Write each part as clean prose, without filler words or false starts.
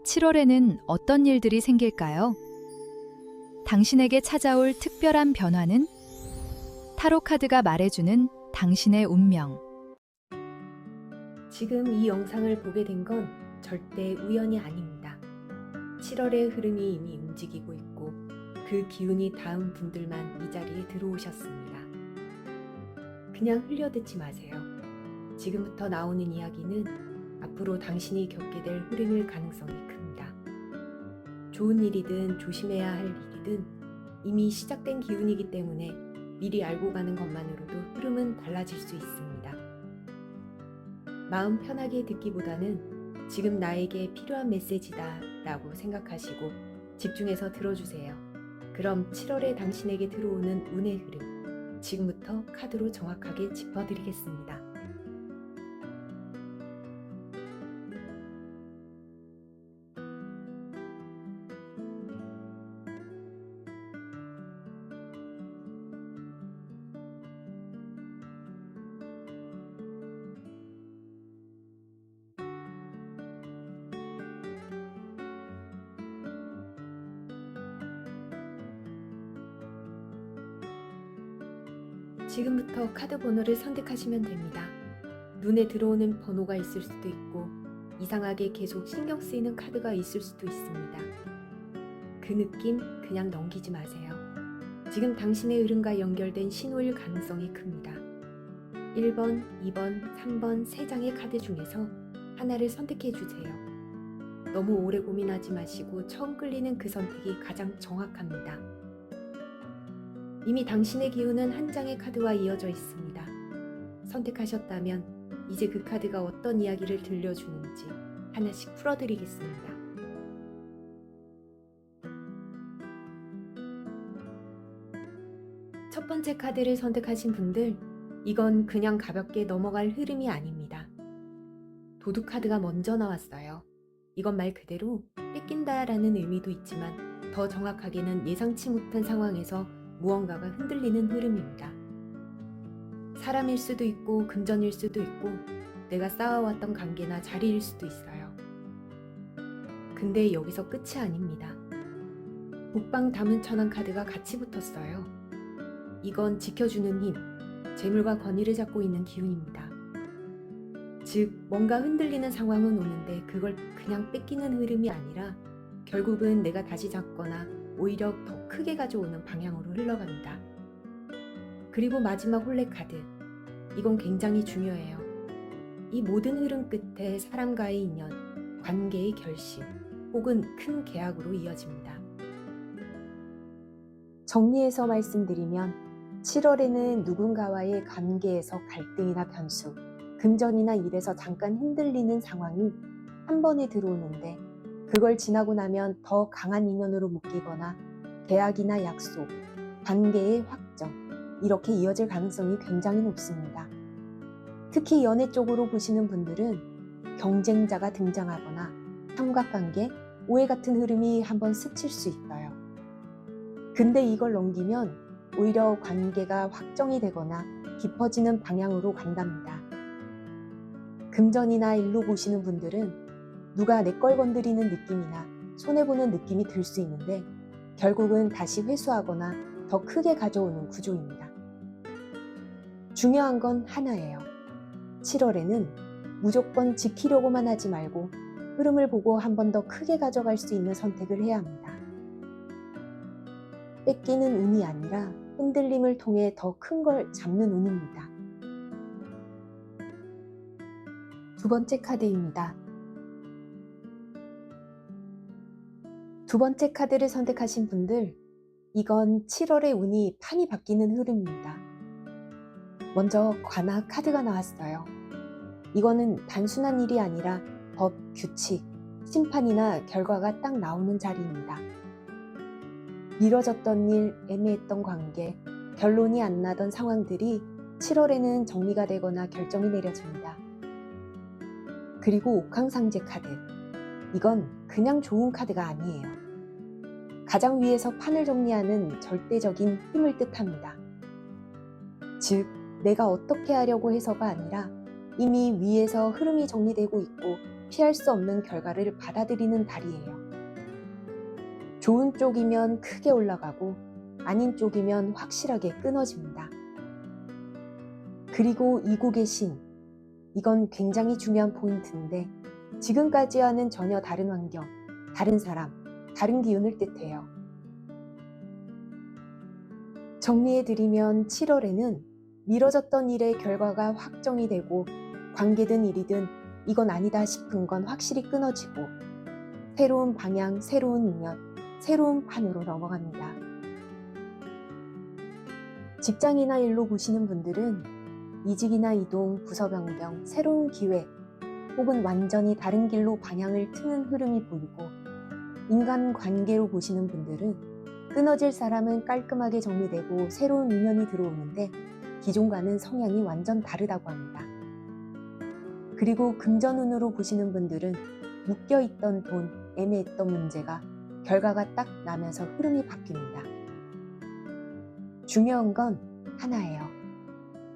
7월에는 어떤 일들이 생길까요? 당신에게 찾아올 특별한 변화는? 타로 카드가 말해주는 당신의 운명. 지금 이 영상을 보게 된 건 절대 우연이 아닙니다. 7월의 흐름이 이미 움직이고 있고 그 기운이 닿은 분들만 이 자리에 들어오셨습니다. 그냥 흘려듣지 마세요. 지금부터 나오는 이야기는 앞으로 당신이 겪게 될 흐름일 가능성이 큽니다. 좋은 일이든 조심해야 할 일이든 이미 시작된 기운이기 때문에 미리 알고 가는 것만으로도 흐름은 달라질 수 있습니다. 마음 편하게 듣기보다는 지금 나에게 필요한 메시지다 라고 생각하시고 집중해서 들어주세요. 그럼 7월에 당신에게 들어오는 운의 흐름, 지금부터 카드로 정확하게 짚어드리겠습니다. 지금부터 카드 번호를 선택하시면 됩니다. 눈에 들어오는 번호가 있을 수도 있고 이상하게 계속 신경 쓰이는 카드가 있을 수도 있습니다. 그 느낌 그냥 넘기지 마세요. 지금 당신의 흐름과 연결된 신호일 가능성이 큽니다. 1번, 2번, 3번 3장의 카드 중에서 하나를 선택해 주세요. 너무 오래 고민하지 마시고 처음 끌리는 그 선택이 가장 정확합니다. 이미 당신의 기운은 한 장의 카드와 이어져 있습니다. 선택하셨다면 이제 그 카드가 어떤 이야기를 들려주는지 하나씩 풀어드리겠습니다. 첫 번째 카드를 선택하신 분들, 이건 그냥 가볍게 넘어갈 흐름이 아닙니다. 도둑 카드가 먼저 나왔어요. 이건 말 그대로 뺏긴다라는 의미도 있지만 더 정확하게는 예상치 못한 상황에서 무언가가 흔들리는 흐름입니다. 사람일 수도 있고 금전일 수도 있고 내가 쌓아왔던 관계나 자리일 수도 있어요. 근데 여기서 끝이 아닙니다. 북방 다문천왕 카드가 같이 붙었어요. 이건 지켜주는 힘, 재물과 권위를 잡고 있는 기운입니다. 즉, 뭔가 흔들리는 상황은 오는데 그걸 그냥 뺏기는 흐름이 아니라 결국은 내가 다시 잡거나 오히려 더 크게 가져오는 방향으로 흘러갑니다. 그리고 마지막 홀레 카드, 이건 굉장히 중요해요. 이 모든 흐름 끝에 사람과의 인연, 관계의 결실, 혹은 큰 계약으로 이어집니다. 정리해서 말씀드리면 7월에는 누군가와의 관계에서 갈등이나 변수, 금전이나 일에서 잠깐 흔들리는 상황이 한 번에 들어오는데 그걸 지나고 나면 더 강한 인연으로 묶이거나 계약이나 약속, 관계의 확정, 이렇게 이어질 가능성이 굉장히 높습니다. 특히 연애 쪽으로 보시는 분들은 경쟁자가 등장하거나 삼각관계, 오해 같은 흐름이 한번 스칠 수 있어요. 근데 이걸 넘기면 오히려 관계가 확정이 되거나 깊어지는 방향으로 간답니다. 금전이나 일로 보시는 분들은 누가 내 걸 건드리는 느낌이나 손해보는 느낌이 들 수 있는데 결국은 다시 회수하거나 더 크게 가져오는 구조입니다. 중요한 건 하나예요. 7월에는 무조건 지키려고만 하지 말고 흐름을 보고 한 번 더 크게 가져갈 수 있는 선택을 해야 합니다. 뺏기는 운이 아니라 흔들림을 통해 더 큰 걸 잡는 운입니다. 두 번째 카드입니다. 두 번째 카드를 선택하신 분들, 이건 7월의 운이 판이 바뀌는 흐름입니다. 먼저 관아 카드가 나왔어요. 이거는 단순한 일이 아니라 법, 규칙, 심판이나 결과가 딱 나오는 자리입니다. 미뤄졌던 일, 애매했던 관계, 결론이 안 나던 상황들이 7월에는 정리가 되거나 결정이 내려집니다. 그리고 옥황상제 카드, 이건 그냥 좋은 카드가 아니에요. 가장 위에서 판을 정리하는 절대적인 힘을 뜻합니다. 즉, 내가 어떻게 하려고 해서가 아니라 이미 위에서 흐름이 정리되고 있고 피할 수 없는 결과를 받아들이는 달이에요. 좋은 쪽이면 크게 올라가고 아닌 쪽이면 확실하게 끊어집니다. 그리고 이국의 신, 이건 굉장히 중요한 포인트인데 지금까지와는 전혀 다른 환경, 다른 사람, 다른 기운을 뜻해요. 정리해드리면 7월에는 미뤄졌던 일의 결과가 확정이 되고 관계든 일이든 이건 아니다 싶은 건 확실히 끊어지고 새로운 방향, 새로운 인연, 새로운 판으로 넘어갑니다. 직장이나 일로 보시는 분들은 이직이나 이동, 부서 변경, 새로운 기회 혹은 완전히 다른 길로 방향을 트는 흐름이 보이고 인간관계로 보시는 분들은 끊어질 사람은 깔끔하게 정리되고 새로운 인연이 들어오는데 기존과는 성향이 완전 다르다고 합니다. 그리고 금전운으로 보시는 분들은 묶여있던 돈, 애매했던 문제가 결과가 딱 나면서 흐름이 바뀝니다. 중요한 건 하나예요.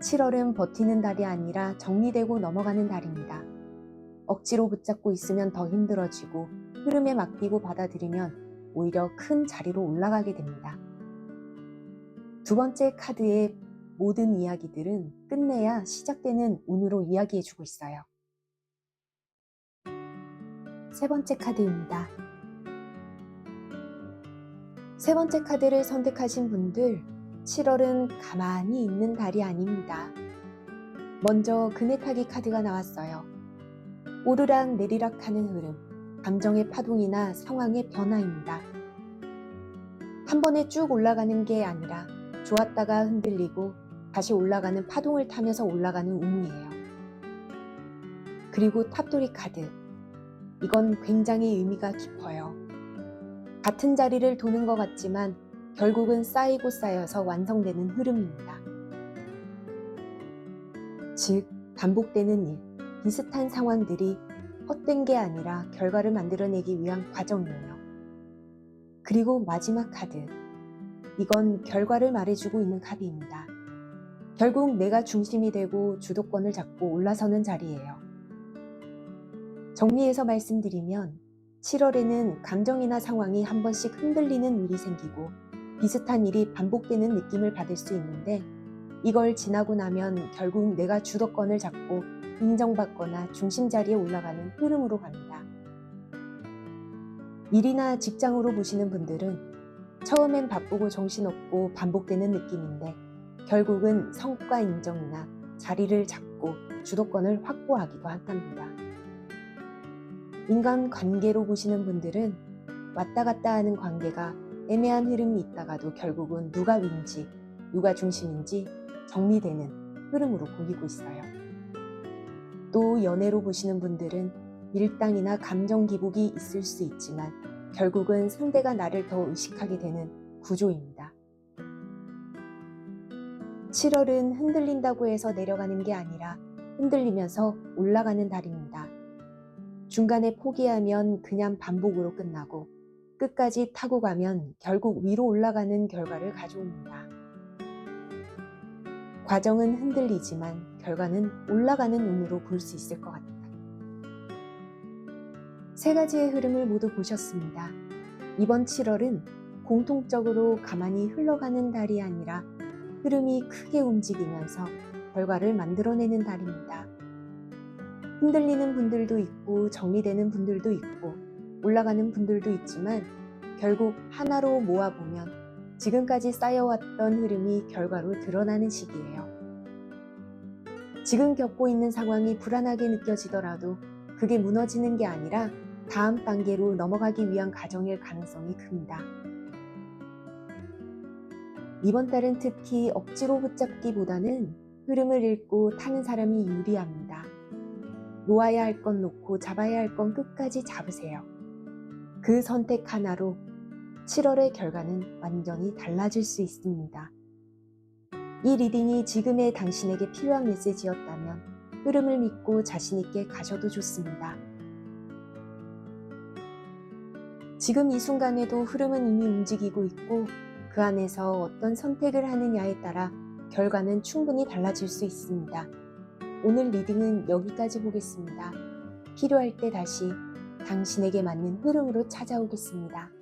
7월은 버티는 달이 아니라 정리되고 넘어가는 달입니다. 억지로 붙잡고 있으면 더 힘들어지고 흐름에 맡기고 받아들이면 오히려 큰 자리로 올라가게 됩니다. 두 번째 카드의 모든 이야기들은 끝내야 시작되는 운으로 이야기해주고 있어요. 세 번째 카드입니다. 세 번째 카드를 선택하신 분들, 7월은 가만히 있는 달이 아닙니다. 먼저 그네타기 카드가 나왔어요. 오르락 내리락 하는 흐름, 감정의 파동이나 상황의 변화입니다. 한 번에 쭉 올라가는 게 아니라 좋았다가 흔들리고 다시 올라가는 파동을 타면서 올라가는 운이에요. 그리고 탑돌이 카드, 이건 굉장히 의미가 깊어요. 같은 자리를 도는 것 같지만 결국은 쌓이고 쌓여서 완성되는 흐름입니다. 즉, 반복되는 일, 비슷한 상황들이 헛된 게 아니라 결과를 만들어내기 위한 과정이에요. 그리고 마지막 카드, 이건 결과를 말해주고 있는 카드입니다. 결국 내가 중심이 되고 주도권을 잡고 올라서는 자리예요. 정리해서 말씀드리면 7월에는 감정이나 상황이 한 번씩 흔들리는 일이 생기고 비슷한 일이 반복되는 느낌을 받을 수 있는데 이걸 지나고 나면 결국 내가 주도권을 잡고 인정받거나 중심 자리에 올라가는 흐름으로 갑니다. 일이나 직장으로 보시는 분들은 처음엔 바쁘고 정신없고 반복되는 느낌인데 결국은 성과 인정이나 자리를 잡고 주도권을 확보하기도 한답니다. 인간관계로 보시는 분들은 왔다 갔다 하는 관계가 애매한 흐름이 있다가도 결국은 누가 윈지, 누가 중심인지 정리되는 흐름으로 보이고 있어요. 또 연애로 보시는 분들은 밀당이나 감정 기복이 있을 수 있지만 결국은 상대가 나를 더 의식하게 되는 구조입니다. 7월은 흔들린다고 해서 내려가는 게 아니라 흔들리면서 올라가는 달입니다. 중간에 포기하면 그냥 반복으로 끝나고 끝까지 타고 가면 결국 위로 올라가는 결과를 가져옵니다. 과정은 흔들리지만 결과는 올라가는 운으로 볼 수 있을 것 같다. 세 가지의 흐름을 모두 보셨습니다. 이번 7월은 공통적으로 가만히 흘러가는 달이 아니라 흐름이 크게 움직이면서 결과를 만들어내는 달입니다. 흔들리는 분들도 있고 정리되는 분들도 있고 올라가는 분들도 있지만 결국 하나로 모아보면 지금까지 쌓여왔던 흐름이 결과로 드러나는 시기예요. 지금 겪고 있는 상황이 불안하게 느껴지더라도 그게 무너지는 게 아니라 다음 단계로 넘어가기 위한 과정일 가능성이 큽니다. 이번 달은 특히 억지로 붙잡기보다는 흐름을 읽고 타는 사람이 유리합니다. 놓아야 할 건 놓고 잡아야 할 건 끝까지 잡으세요. 그 선택 하나로 7월의 결과는 완전히 달라질 수 있습니다. 이 리딩이 지금의 당신에게 필요한 메시지였다면 흐름을 믿고 자신 있게 가셔도 좋습니다. 지금 이 순간에도 흐름은 이미 움직이고 있고 그 안에서 어떤 선택을 하느냐에 따라 결과는 충분히 달라질 수 있습니다. 오늘 리딩은 여기까지 보겠습니다. 필요할 때 다시 당신에게 맞는 흐름으로 찾아오겠습니다.